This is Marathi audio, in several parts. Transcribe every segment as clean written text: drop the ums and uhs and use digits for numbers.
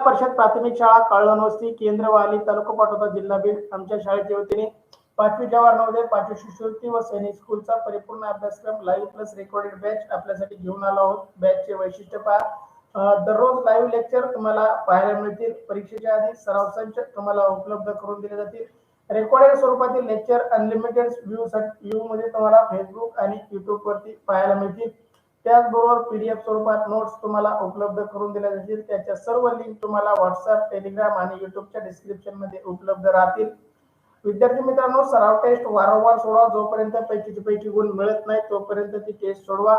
परिषद प्राथमिक शाळा कळवण वस्ती केंद्रवाली तालुका पाटोदा जिल्हा बीड आमच्या शाळेच्या वतीने 5वी जवाहर नवोदय 5वी शिष्यवृत्ती व सैनिक स्कूलचा परिपूर्ण अभ्यासक्रम लाईव्ह प्लस रेकॉर्डेड बॅच आपल्यासाठी घेऊन आलो आहोत। बॅचचे वैशिष्ट्य पहा, दररोज लाईव्ह लेक्चर तुम्हाला पाहायला मिळतील। परीक्षेच्या आधी सराव संच तुम्हाला उपलब्ध करून दिले जातील। रेकॉर्डेड स्वरूपातील लेक्चर अनलिमिटेड व्ह्यू मध्ये तुम्हाला फेसबुक आणि युट्यूब वरती पाहायला मिळतील। त्याचबरोबर पीडीएफ स्वरूपात नोट्स तुम्हाला उपलब्ध करून दिल्या जातील। त्याच्या सर्व लिंक तुम्हाला व्हॉट्सअप टेलिग्राम आणि युट्यूबच्या डिस्क्रिप्शन मध्ये उपलब्ध राहतील। विद्यार्थी मित्रांनो, सराव टेस्ट वारंवार सोडवा। जोपर्यंत पैकी गुण मिळत नाही तोपर्यंत ती टेस्ट सोडवा।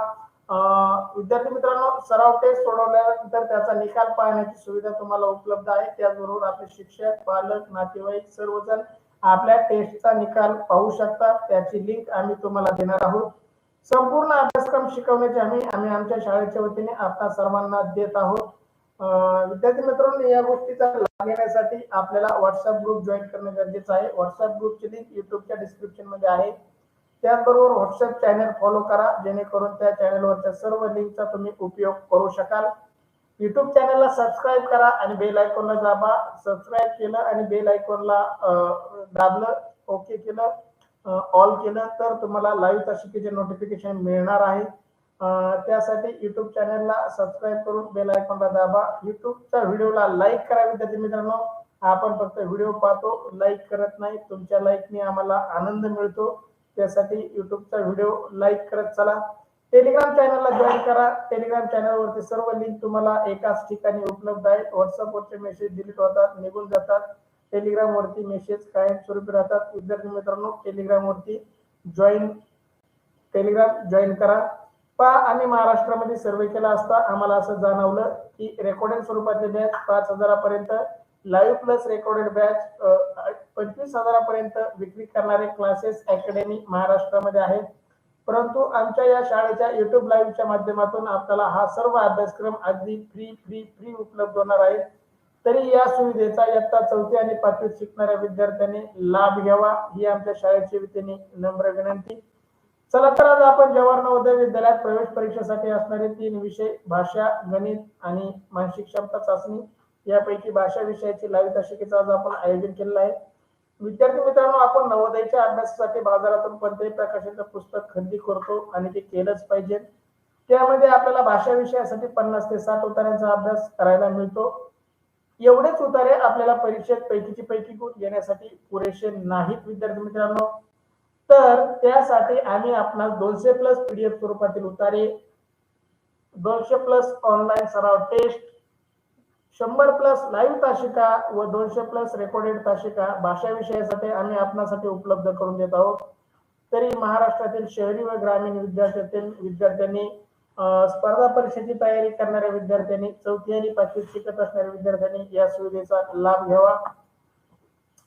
विद्यार्थी मित्रांनो, सराव टेस्ट सोडवल्यानंतर त्याचा निकाल पाहण्याची सुविधा तुम्हाला उपलब्ध आहे। त्याचबरोबर आपले शिक्षक पालक नातेवाईक सर्वजण आपल्या टेस्टचा निकाल पाहू शकतात। त्याची लिंक आम्ही तुम्हाला देणार आहोत। संपूर्ण अभ्यासक्रम शिकवण्याचे आम्ही आमच्या शाळेच्या वतीने आपल्या सर्वांना देत आहोत। विद्यार्थी मित्रांनो, या गोष्टीचा लाभ घेण्यासाठी आपल्याला व्हॉट्सअप ग्रुप जॉईन करणं गरजेचं आहे। व्हॉट्सअप ग्रुपची लिंक युट्यूबच्या डिस्क्रिप्शन मध्ये आहे। त्याचबरोबर व्हॉट्सअप चॅनल फॉलो करा, जेणेकरून त्या चॅनलवरच्या सर्व लिंकचा तुम्ही उपयोग करू शकाल। युट्यूब चॅनलला सबस्क्राईब करा आणि बेल आयकॉनला दाबा। सबस्क्राईब केलं आणि बेल आयकॉनला दाबलं, ओके केलं, ऑल केलं तर तुम्हाला लाईव्ह तासिकेचे नोटिफिकेशन मिळणार आहे। त्यासाठी YouTube चॅनलला सबस्क्राईब करून बेल आयकॉनला दाबा। YouTubeच्या व्हिडिओला लाईक करा। विद्यार्थी मित्रांनो, आपण फक्त व्हिडिओ पाहतो, लाईक करत नाही। तुमच्या लाईकने आम्हाला आनंद मिळतो, त्यासाठी YouTubeचा व्हिडिओ लाईक करत चला। टेलिग्राम चॅनलला जॉईन करा। टेलिग्राम चॅनलवरती सर्व लिंक तुम्हाला एकाच ठिकाणी उपलब्ध आहेत। व्हॉट्सअपवरचे मेसेज डिलीट होतात, निघून जातात। टेलिग्राम वरती मेसेज कायमस्वरूपी राहतात। विद्यार्थी मित्रांनो, टेलिग्राम वरती टेलिग्राम जॉईन करा। आम्ही महाराष्ट्रामध्ये सर्वे केला असता आम्हाला असं जाणवलं की रेकॉर्डेड स्वरूपातले बॅच 5,000 पर्यंत, लाईव्ह प्लस रेकॉर्डेड बॅच 25,000 पर्यंत विक्री करणारे क्लासेस अकॅडमी महाराष्ट्रामध्ये आहेत। परंतु आमच्या या शाळेच्या युट्यूब लाईव्हच्या माध्यमातून आपल्याला हा सर्व अभ्यासक्रम अगदी फ्री उपलब्ध होणार आहे। तरी या सुविधेचा इयत्ता 4थी आणि 5वीत शिकणाऱ्या विद्यार्थ्यांनी लाभ घ्यावा ही आमच्या शाळेच्या वतीने नम्र विनंती। चला तर आज आपण जवाहर नवोदय विद्यालयात प्रवेश परीक्षेसाठी असणारे 3 विषय भाषा, गणित आणि मानसिक क्षमता चाचणी यापैकी भाषा विषयाची लाईव्ह तासिकेचं आज आपण आयोजन केलेलं आहे। विद्यार्थी मित्रांनो, आपण नवोदयच्या अभ्यासासाठी बाजारातून कोणत्याही प्रकारचं पुस्तक खरेदी करतो आणि ते केलंच पाहिजे। त्यामध्ये आपल्याला भाषा विषयासाठी 50 ते 60 उताऱ्यांचा अभ्यास करायला मिळतो। एवढेच उतारे आपल्याला परीक्षेत पैकी गुण घेण्यासाठी पुरेसे नाहीत विद्यार्थी मित्रांनो। तर त्यासाठी आम्ही आपणास 200 प्लस पीडीएफ स्वरूपातील उतारे, 200 प्लस ऑनलाईन सराव टेस्ट, 100 प्लस लाईव्ह तासिका व 200 प्लस रेकॉर्डेड तासिका भाषा विषयासाठी आम्ही आपणासाठी उपलब्ध करून देत आहोत। तरी महाराष्ट्रातील शहरी व ग्रामीण विद्यार्थ्यांनी स्पर्धा परीक्षेची तयारी करणाऱ्या विद्यार्थ्यांनी 4थी आणि 5वीत शिकत असणाऱ्या विद्यार्थ्यांनी या सुविधेचा लाभ घ्यावा।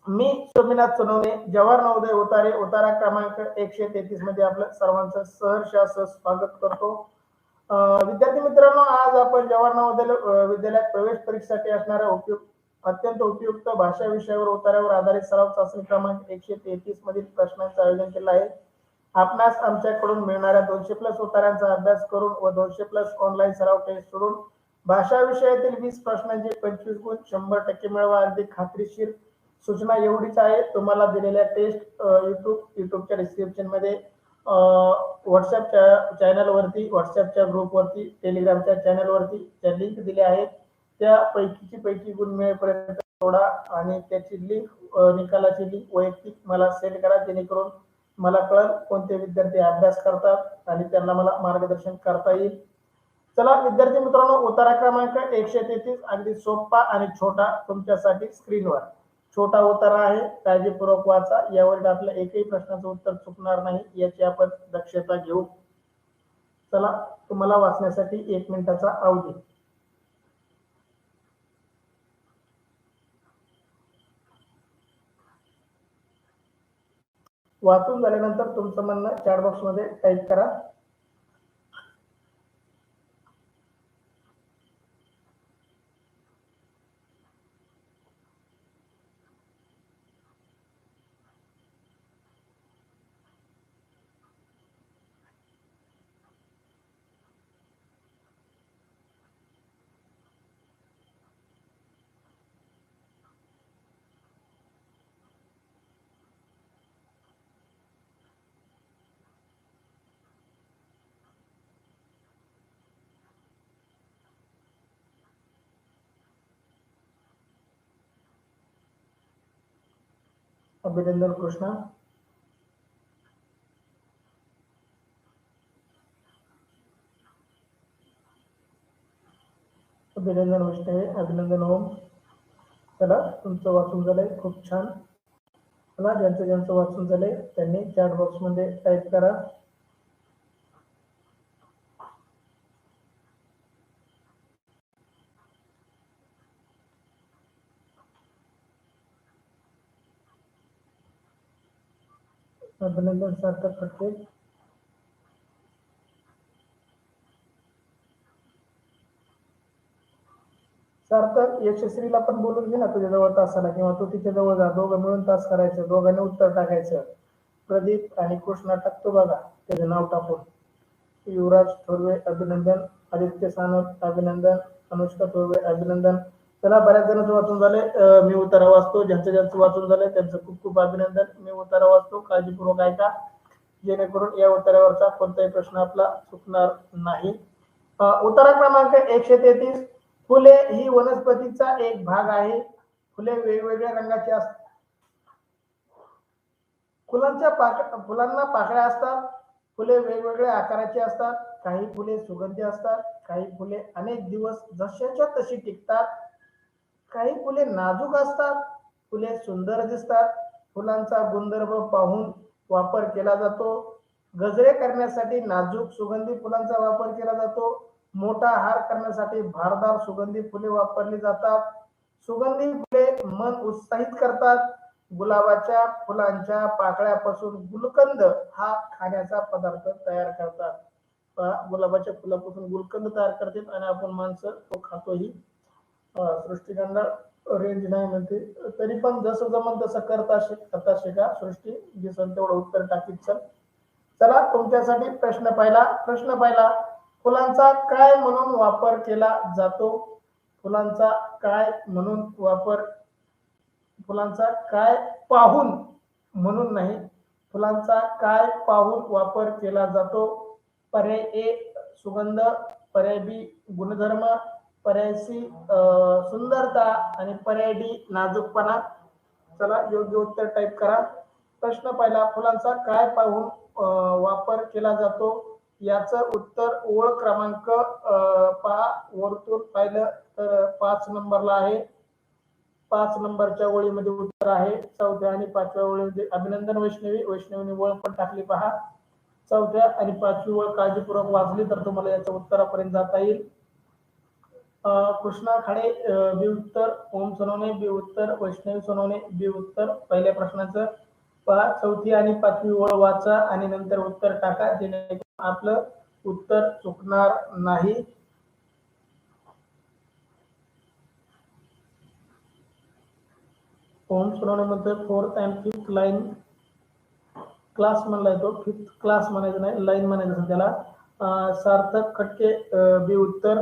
मी सोमनाथ सोनवणे, जवाहर नवोदय उतारा क्रमांक 133 मध्ये आपलं सर्वांचं सहर्ष स्वागत करतो। विद्यार्थी मित्रांनो, आज आपण जवाहर नवोदय विद्यालयात प्रवेश परीक्षेसाठी असणाऱ्या अत्यंत उपयुक्त भाषा विषयावर उतार्यावर आधारित सराव चाचणी क्रमांक 133 मधील प्रश्नांचं आयोजन केलं आहे। आपणास आमच्याकडून मिळणाऱ्या 200 प्लस उतार्यांचा अभ्यास करून व 200 प्लस ऑनलाईन सराव टेस्ट सोडून भाषा विषयातील 20 प्रश्नांचे 25 गुण 100% मिळवा। अगदी खात्रीशीर सूचना एवढीच आहे, तुम्हाला दिलेल्या टेस्ट युट्यूबच्या डिस्क्रिप्शन मध्ये, व्हॉट्सअपच्या चॅनलवरती, व्हॉट्सअपच्या ग्रुपवरती, टेलिग्रामच्या चॅनलवरती त्या लिंक दिल्या आहेत। त्या पैकी गुण मिळेपर्यंत सोडा आणि त्याची लिंक, निकालाची लिंक वैयक्तिक मला सेंड करा, जेणेकरून मला कळेल कोणते विद्यार्थी अभ्यास करतात आणि त्यांना मला मार्गदर्शन करता येईल। चला विद्यार्थी मित्रांनो, उतारा क्रमांक 133 अगदी सोपा आणि छोटा तुमच्यासाठी स्क्रीनवर छोटा उतारा आहे। काळजीपूर्वक वाचा, यावर आपल्या एकही प्रश्नाचं उत्तर चुकणार नाही याची आपण दक्षता घेऊ। चला, तुम्हाला वाचण्यासाठी 1 मिनिटाचा अवधी। वाचून झाल्यानंतर तुमचं म्हणणं चॅट बॉक्स मध्ये टाईप करा। अभिनंदन कृष्णा. अभिनंदन वैष्णवी. अभिनंदन ओम. चला तुमचं वाचून झालंय, खूप छान. चला ज्यांचं ज्यांचं वाचून झालंय त्यांनी चॅट बॉक्स मध्ये टाईप करा. अभिनंदन सार्थक फटके. सार्थक यशस्वीला पण बोलून घे ना तुझ्या जवळ तासाला, किंवा तू तिच्या जवळ जा, दोघं मिळून तास करायचं, दोघांनी उत्तर टाकायचं. प्रदीप आणि कृष्णा टाकतो बघा त्याचं नाव टाकून. युवराज थोरवे अभिनंदन. आदित्य सानप अभिनंदन. अनुष्का थोरवे अभिनंदन. चला बऱ्याच जणांचं वाचून झाले. मी उत्तर वाचतो. ज्यांचं ज्यांचं वाचून झालंय त्यांचं खूप खूप अभिनंदन. मी उत्तर वाचतो, काळजीपूर्वक ऐका, जेणेकरून या उत्तरावरचा कोणताही प्रश्न आपला चुकणार नाही. उत्तर क्रमांक 133. फुले ही वनस्पतीचा एक भाग आहे. फुले वेगवेगळ्या रंगाची असतात. फुलांना पाकळ्या असतात. फुले वेगवेगळ्या आकाराची असतात. काही फुले सुगंधी असतात. काही फुले अनेक दिवस जशाच्या तशी टिकतात. काही फुले नाजूक असतात. फुले सुंदर दिसतात. फुलांचा गुणधर्म पाहून वापर केला जातो. गजरे करण्यासाठी नाजूक सुगंधी फुलांचा वापर केला जातो. मोठा हार करण्यासाठी भारदार सुगंधी फुले वापरली जातात. सुगंधी फुले मन उत्साहित करतात. गुलाबाच्या फुलांच्या पाकळ्यापासून गुलकंद हा खाण्याचा पदार्थ तयार करतात. गुलाबाच्या फुलापासून गुलकंद तयार करतात आणि आपण माणसं तो खातोही. सृष्टीखंड रेंज नाही म्हणते, तरी पण जसं जमन तसं करता शिका. सृष्टी दिसन तेवढं उत्तर टाकीत चल. चला तुमच्यासाठी प्रश्न पहिला. फुलांचा काय म्हणून वापर केला जातो? फुलांचा काय म्हणून वापर, फुलांचा काय पाहून म्हणून नाही, फुलांचा काय पाहून वापर केला जातो? पर्याय ए सुगंध, पर्याय बी गुणधर्म, पर्याय सी सुंदरता आणि पर्याय डी नाजूकपणा. चला योग्य उत्तर टाईप करा. प्रश्न पहिला, फुलांचा काय पाहून वापर केला जातो? याचं उत्तर ओळ क्रमांक पहा, वरतून पाहिलं तर 5 नंबरला आहे. 5 नंबरच्या ओळीमध्ये उत्तर आहे. 4थ्या आणि 5व्या ओळीमध्ये अभिनंदन वैष्णवीने ओळ पण टाकली पहा. 4थ्या आणि 5वी ओळ काळजीपूर्वक वाचली तर तुम्हाला याच्या उत्तरापर्यंत जाता येईल. कृष्णा खाडे बी उत्तर, ओम सोनवणे बी उत्तर, वैष्णवी सोनवणे बी उत्तर. पहिल्या प्रश्नाचं पहा, 4थी आणि 5वी ओळ वाचा आणि नंतर उत्तर टाका, जेणेकरून आपलं उत्तर चुकणार नाही. ओम सोनवणे मध्ये 4th and 5th line class म्हणलाय तो, 5th क्लास म्हणायचं नाही, लाईन म्हणायचं त्याला. सार्थक खटके बी उत्तर.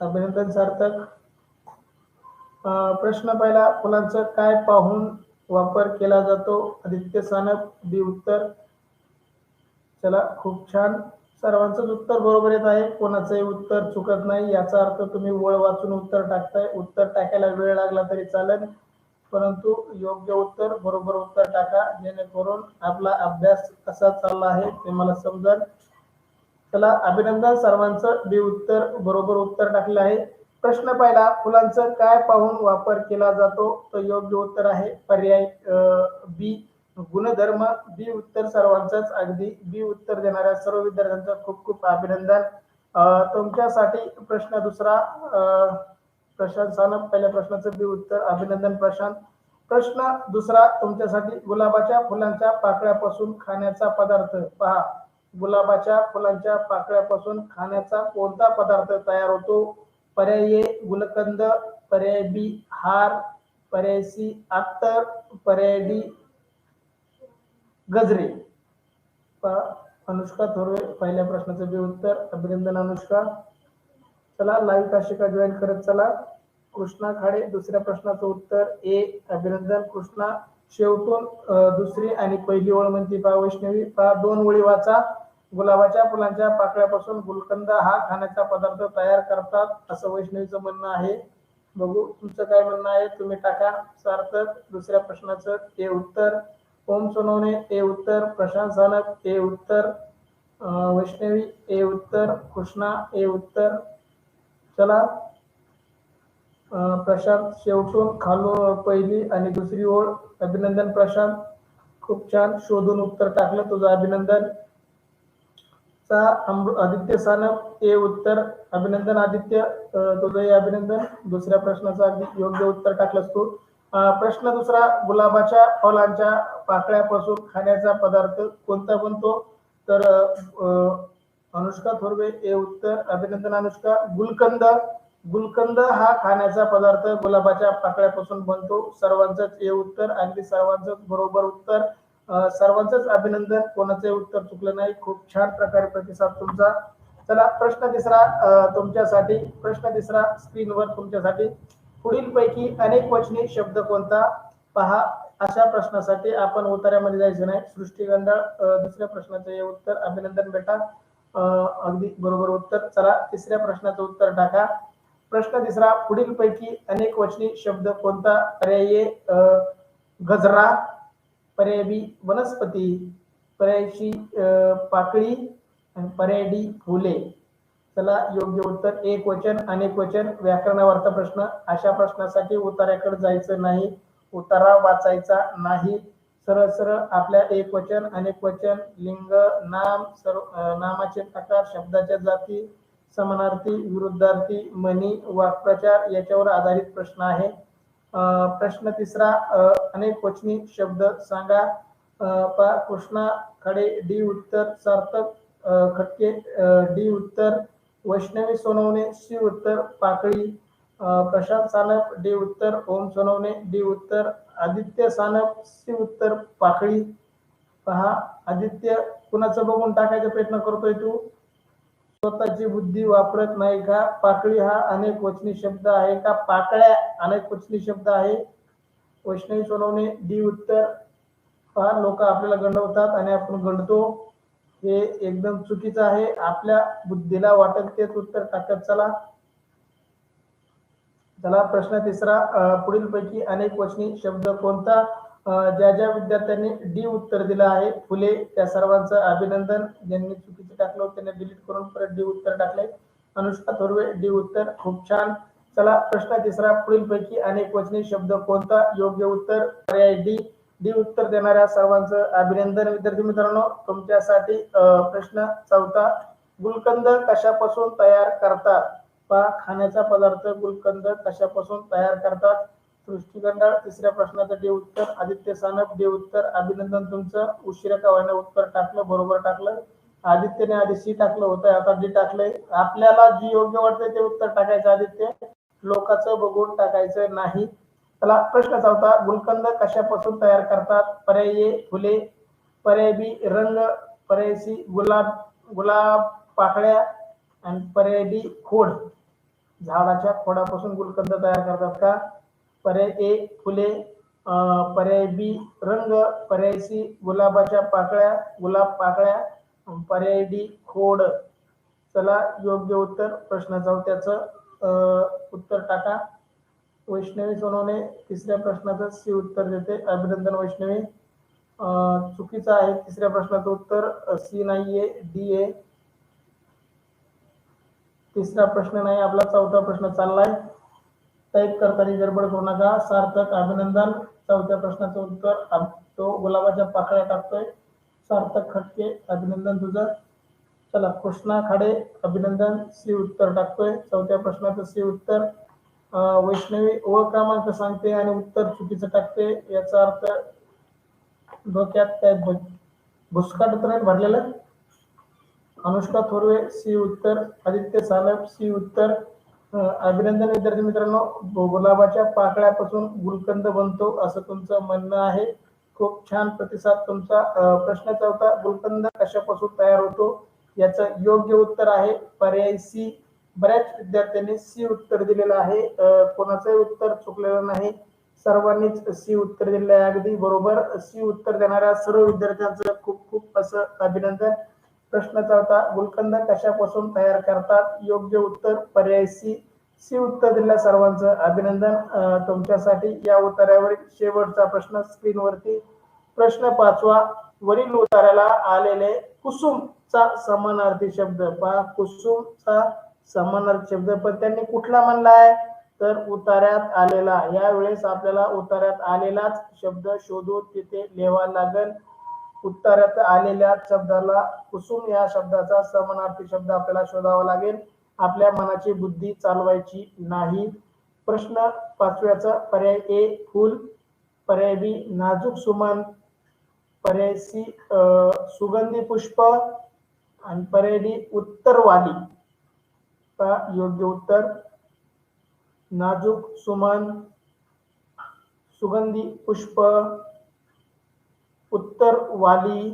अभिनंदन सार्थक. प्रश्न पहिला, फुलांचं काय पाहून वापर केला जातो? आदित्य सानप बी उत्तर. चला खूप छान, सर्वांचंच उत्तर बरोबर येत आहे, कोणाचंही उत्तर चुकत नाही. याचा अर्थ तुम्ही ओळ वाचून उत्तर टाकताय. उत्तर टाकायला वेळ लागला तरी चालेल, परंतु योग्य उत्तर बरोबर उत्तर टाका, जेणेकरून आपला अभ्यास कसा चालला आहे ते मला समजेल. चला अभिनंदन, सर्वांचं बी उत्तर बरोबर उत्तर टाकलं आहे. प्रश्न पहिला, फुलांचं काय पाहून वापर केला जातो? तर योग्य उत्तर आहे पर्याय बी गुणधर्म. बी उत्तर सर्वांचंच, अगदी बी उत्तर देणाऱ्या सर्व विद्यार्थ्यांचं खूप खूप अभिनंदन. तुमच्यासाठी प्रश्न दुसरा, प्रशांत सानप पहिल्या प्रश्नाचं बी उत्तर. अभिनंदन प्रशांत. प्रश्न दुसरा तुमच्यासाठी, गुलाबाच्या फुलांच्या पाकळ्यापासून खाण्याचा पदार्थ पहा. गुलाबाच्या फुलांच्या पाकळ्यापासून खाण्याचा कोणता पदार्थ तयार होतो? पर्याय ए गुलकंद, पर्याय बी हार, पर्याय सी अत्तर, पर्याय डी गजरे. अनुष्का थोरवे पहिल्या प्रश्नाचं बी उत्तर. अभिनंदन अनुष्का. चला लाईव्ह तासिका जॉईन करत चला. कृष्णा खाडे दुसऱ्या प्रश्नाचं उत्तर ए. अभिनंदन कृष्णा. शेवटून दुसरी आणि पहिली ओळ म्हणते पहा वैष्णवी. पहा 2 ओळी वाचा. गुलाबाच्या फुलांच्या पाकळ्यापासून गुलकंद हा खाण्याचा पदार्थ तयार करतात असं वैष्णवीचं म्हणणं आहे. बघू तुमचं काय म्हणणं आहे, तुम्ही टाका. सार्थक दुसऱ्या प्रश्नाचं ए उत्तर, ओम सोनवणे ए उत्तर, प्रशांत सानप ए उत्तर, वैष्णवी ए उत्तर, कृष्णा ए उत्तर. चला प्रशांत शेवटून खालून पहिली आणि दुसरी ओळ. अभिनंदन प्रशांत, खूप छान शोधून उत्तर टाकलं, तुझं अभिनंदन. आदित्य सानप ए उत्तर, अभिनंदन आदित्य, तुझंही अभिनंदन. दुसऱ्या प्रश्नाचं अगदी योग्य उत्तर टाकलंस तू. प्रश्न दुसरा, गुलाबाच्या फुलांच्या पाकळ्यापासून खाण्याचा पदार्थ कोणता बनतो? तर अनुष्का थोरवे ए उत्तर, अभिनंदन अनुष्का. गुलकंद, गुलकंद हा खाण्याचा पदार्थ गुलाबाच्या पाकळ्यापासून बनतो. सर्वांचंच ए उत्तर, अगदी सर्वांचंच बरोबर उत्तर. सर्वांचंच अभिनंदन, कोणाचंही उत्तर चुकलं नाही. खूप छान प्रकारे प्रतिसाद तुमचा. चला प्रश्न तिसरा तुमच्यासाठी. प्रश्न तिसरा स्क्रीनवर तुमच्यासाठी. पुढील पैकी अनेक वचनी शब्द कोणता? पहा, अशा प्रश्नासाठी आपण उतार्यामध्ये जायचं नाही. सृष्टीगंधाळ दुसऱ्या प्रश्नाचं हे उत्तर, अभिनंदन बेटा, अगदी बरोबर उत्तर. चला तिसऱ्या प्रश्नाचं उत्तर टाका. प्रश्न तिसरा, पुढील पैकी अनेक वचनी शब्द कोणता? पर्याय गजरा, पर्याय बी वनस्पती, पर्याय सी पाकळी आणि पर्याय डी फुले. चला योग्य उत्तर एक वचन, अनेक वचन, व्याकरणार्थ प्रश्न. अशा प्रश्नासाठी उतार्याकडे जायचं नाही, उतारा वाचायचा नाही. सरळ सरळ आपल्या एक वचन, अनेक वचन, लिंग, नाम, सर्व नामाचे प्रकार, शब्दाच्या जाती, समानार्थी, विरुद्धार्थी, म्हणी, वाक्प्रचार याच्यावर आधारित प्रश्न आहे. प्रश्न तिसरा, अनेक वचनी शब्द सांगा. कृष्णा खडे डी उत्तर, सार्थक खटके डी उत्तर, वैष्णवी सोनवणे सी उत्तर, पाकळी, प्रशांत सानप डी उत्तर, ओम सोनवणे डी उत्तर, आदित्य सानप सी उत्तर, पाकळी. पहा आदित्य, कुणाचं बघून टाकायचा प्रयत्न करतोय तू? स्वतःची बुद्धी वापरत नाही का? पाकळी हा अनेक वचनी शब्द आहे का? पाकळ्या अनेक वचनी शब्द आहे. वैष्णवी सोनवणे डी उत्तर. पहा लोक आपल्याला गंडवतात आणि आपण गंडतो, हे एकदम चुकीचं आहे. आपल्या बुद्धीला वाटेल तेच उत्तर टाकत चला. चला प्रश्न तिसरा, पुढील पैकी अनेक वचनी शब्द कोणता? ज्या ज्या विद्यार्थ्यांनी डी उत्तर दिलं आहे फुले, त्या सर्वांचं अभिनंदन. ज्यांनी चुकीचं टाकलं त्यांनी डिलीट करून परत डी उत्तर टाकले. अनुष्का थोरवे डी उत्तर, खूप छान. चला प्रश्न तिसरा, पुढील पैकी अनेक वचनी शब्द कोणता? योग्य उत्तर पर्याय डी. डी उत्तर देणाऱ्या सर्वांचं अभिनंदन. विद्यार्थी मित्रांनो तुमच्यासाठी प्रश्न चौथा, गुलकंद कशापासून तयार करतात? खाण्याचा पदार्थ गुलकंद कशापासून तयार करतात? सृष्टीगंधाळ तिसऱ्या प्रश्नाचं डी उत्तर, आदित्य सानप डी उत्तर, अभिनंदन तुमचं. उशिरा का व्हायला उत्तर टाकलं, बरोबर टाकलं. आदित्यने आधी सी टाकलं होतं, आता डी टाकलंय. आपल्याला जी योग्य वाटतंय ते उत्तर टाकायचं आदित्य, लोकांचं बघून टाकायचं नाही. चला प्रश्न चौथा, गुलकंद कशापासून तयार करतात? पर्याय ए फुले, पर्याय बी रंग, पर्याय सी गुलाब पाकळ्या आणि पर्याय डी खोड. झाडाच्या खोडापासून गुलकंद तयार करतात का? पर्याय ए फुले, पर्याय बी रंग, पर्याय सी गुलाबाच्या पाकळ्या, गुलाब पाकळ्या, पर्याय डी खोड. चला योग्य उत्तर प्रश्न चौथ्याचं उत्तर टाका. वैष्णवी सोनवणे तिसऱ्या प्रश्नाचं सी उत्तर देते, अभिनंदन वैष्णवी. चुकीचं आहे तिसऱ्या प्रश्नाचं उत्तर, सी नाहीये, डी आहे. तिसरा प्रश्न नाही, आपला चौथा प्रश्न चाललाय. टाईप करताना गडबड करू नका. सार्थक अभिनंदन. चौथ्या प्रश्नाचं उत्तर तो गुलाबाच्या पाकळ्या टाकतोय. सार्थक खटके अभिनंदन तुझं. चला कृष्णा खाडे अभिनंदन, सी उत्तर टाकतोय चौथ्या प्रश्नाचं सी उत्तर. वैष्णवी ओळ क्रमांक सांगते आणि उत्तर चुकीचं टाकते, याचा अर्थ डोक्यात काय भुसकाट तर भरलेलं. अनुष्का थोरवे सी उत्तर, आदित्य सानप सी उत्तर. अभिनंदन विद्यार्थी मित्रांनो, गुलाबाच्या पाकळ्यापासून गुलकंद बनतो असं तुमचं म्हणणं आहे. खूप छान प्रतिसाद तुमचा. प्रश्न चौथा, गुलकंद कशापासून तयार होतो? याचं योग्य उत्तर आहे पर्याय सी. बऱ्याच विद्यार्थ्यांनी सी उत्तर दिलेलं आहे, कोणाचंही उत्तर चुकलेलं नाही, सर्वांनीच सी उत्तर दिलेलं आहे. अगदी बरोबर सी उत्तर देणाऱ्या सर्व विद्यार्थ्यांचं खूप खूप असं अभिनंदन. प्रश्न चौथा, गुलकंद कशापासून तयार करतात? योग्य उत्तर पर्याय सी. सी उत्तर दिल्या सर्वांचं अभिनंदन. तुमच्यासाठी या उत्तरावरील शेवटचा प्रश्न स्क्रीनवरती. प्रश्न 5वा. वरील उत्तराला आलेले कुसुमचा समानार्थी शब्द पहा. कुसुमचा समानार्थी शब्द पण त्यांनी कुठला म्हणलाय तर उतार्यात आलेला. यावेळेस आपल्याला उतार्यात आलेलाच शब्द शोधून तिथे लिहावा लागेल. उत्तरात आलेल्या शब्दाला कुसुम या शब्दाचा समानार्थी शब्द आपल्याला शोधावा लागेल. आपल्या मनाची बुद्धी चालवायची नाही. प्रश्न 5व्याचा पर्याय ए फूल, पर्याय बी नाजूक सुमन, पर्याय सी सुगंधी पुष्प आणि पर्याय डी उत्तरवाली. योग्य उत्तर नाजूक सुमन, सुगंधी पुष्प, उत्तरवाली.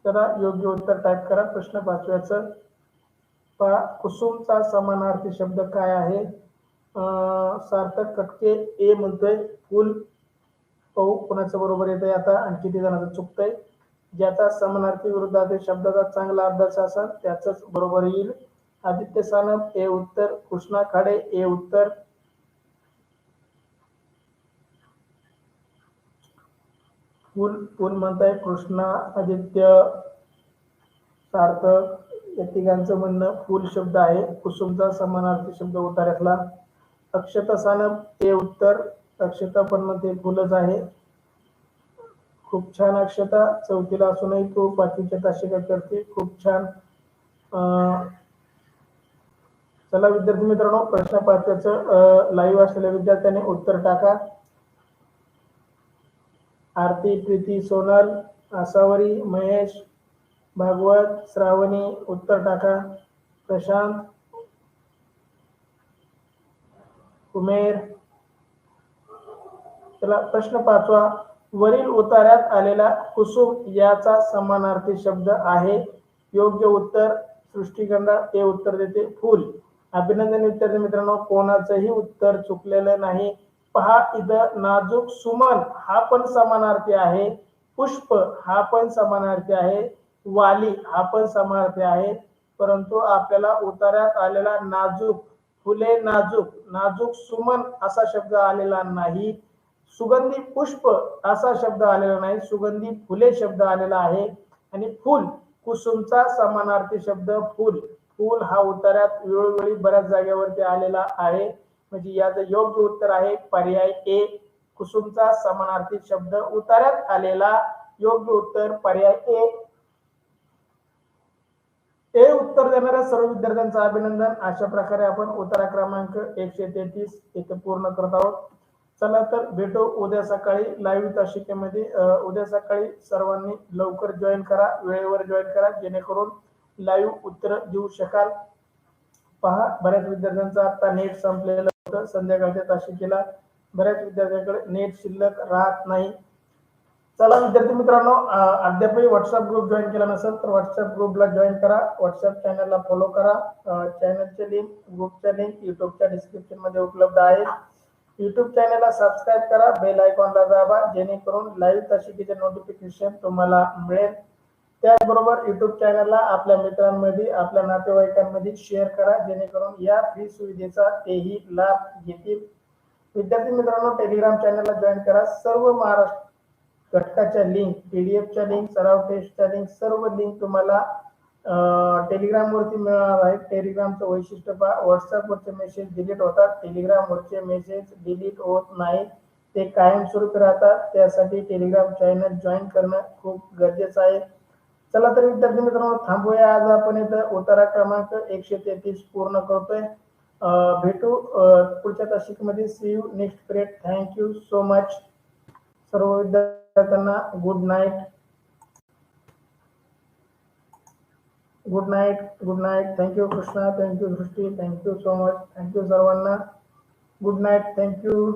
चला योग्य उत्तर टाइप करा. प्रश्न 5व्याचं पहा. कुसुमचा समानार्थी शब्द काय आहे. सार्थक कटके ए म्हणतोय फुल. पाहू कोणाचं बरोबर येतंय आता आणि किती जणांचं चुकतंय. ज्याचा समानार्थी विरुद्धार्थी शब्दाचा चांगला अभ्यास असेल त्याच बरोबर येईल. आदित्य सानप ए उत्तर, कृष्णा खाडे ए उत्तर, फुल फुल म्हणताय कृष्णा, आदित्य, सार्थक या तिघांचं म्हणणं फुल शब्द आहे. कुसुमचा समानार्थी शब्द उतार्यातला. अक्षता सानप ए उत्तर, अक्षता पण म्हणते फुलच आहे. खूप छान अक्षता, चौथीला असूनही तू 5वीच्या तासिका करते, खूप छान. चला विद्यार्थी मित्रांनो, प्रश्न 5चं लाईव्ह असलेल्या विद्यार्थ्यांनी उत्तर टाका. आरती, प्रीती, सोनल, आसावरी, महेश, भागवत, श्रावणी उत्तर टाका. प्रशांत, कुमेर. चला प्रश्न 5वा. वरील उतार्यात आलेला कुसुम याचा समानार्थी शब्द आहे. योग्य उत्तर सृष्टीगंधा हे उत्तर देते फुल. अभिनंदन विद्यार्थी मित्रांनो, कोणाचंही उत्तर चुकलेलं नाही. पहा इथं नाजूक सुमन हा पण समानार्थी आहे, पुष्प हा पण समानार्थी आहे, वाली हा पण समानार्थी आहे. परंतु आपल्याला उतार्यात आलेला नाजूक, फुले नाजूक, नाजूक सुमन असा शब्द आलेला नाही. सुगंधी पुष्प असा शब्द आलेला नाही, सुगंधी फुले शब्द आलेला आहे. आणि फुल कुसुमचा समानार्थी शब्द फुल. फुल हा उतार्यात वेळोवेळी बऱ्याच जागेवरती आलेला आहे. म्हणजे याचं योग्य उत्तर आहे पर्याय ए. कुसुमचा समानार्थी शब्द उतार्यात आलेला. योग्य उत्तर पर्याय ए. ए उत्तर देणाऱ्या सर्व विद्यार्थ्यांचं अभिनंदन. अशा प्रकारे आपण उतारा क्रमांक 133 इथे पूर्ण करत आहोत. चला तर भेटू उद्या सकाळी लाईव्ह तासिकेमध्ये. उद्या सकाळी सर्वांनी लवकर जॉईन करा, वेळेवर जॉईन करा, जेणेकरून लाईव्ह उत्तर देऊ शकाल. पहा बऱ्याच विद्यार्थ्यांचं आता नेट संपलेलं होतं. संध्याकाळच्या तासिकेला बऱ्याच विद्यार्थ्यांकडे नेट शिल्लक राहत नाही. चला विद्यार्थी मित्रांनो, अद्यापही व्हॉट्सअप ग्रुप जॉईन केला नसेल तर व्हॉट्सअप ग्रुपला जॉईन करा, व्हॉट्सअप चॅनलला फॉलो करा. चॅनलचे लिंक, ग्रुपच्या लिंक युट्यूबच्या डिस्क्रिप्शन मध्ये उपलब्ध आहे. युट्यूब चॅनलला सबस्क्राईब करा, बेल आयकॉनला दाबा, जेणेकरून लाईव्ह तासिकेचे नोटिफिकेशन तुम्हाला मिळेल. त्याचबरोबर युट्यूब चॅनलला आपल्या मित्रांमध्ये, आपल्या नातेवाईकांमध्ये शेअर करा, जेणेकरून या फ्री सुविधेचा तेही लाभ घेतील. विद्यार्थी मित्रांनो, टेलिग्राम चॅनलला जॉईन करा. सर्व महाराष्ट्र घटकाच्या लिंक, पीडीएफच्या लिंक, सराव टेस्टच्या लिंक, सर्व लिंक तुम्हाला टेलिग्राम वरती मिळणार आहे. टेलिग्रामचं वैशिष्ट्य पहा, व्हॉट्सअपवरचे मेसेज डिलीट होतात, टेलिग्राम वरचे मेसेज डिलीट होत नाही, ते कायमस्वरूपी राहतात. त्यासाठी टेलिग्राम चॅनल जॉईन करणं खूप गरजेचं आहे. चला तर विद्यार्थी मित्रांनो, थांबूया. आज आपण इथं उतारा क्रमांक 133 पूर्ण करतोय. भेटू पुढच्या तासिकेमध्ये. See you next period. Thank you so much सर्व विद्यार्थ्यांना. Good night, good night, good night. Thank you Krishna, thank you Srushti, thank you so much, thank you सर्वांना. Good night, thank you.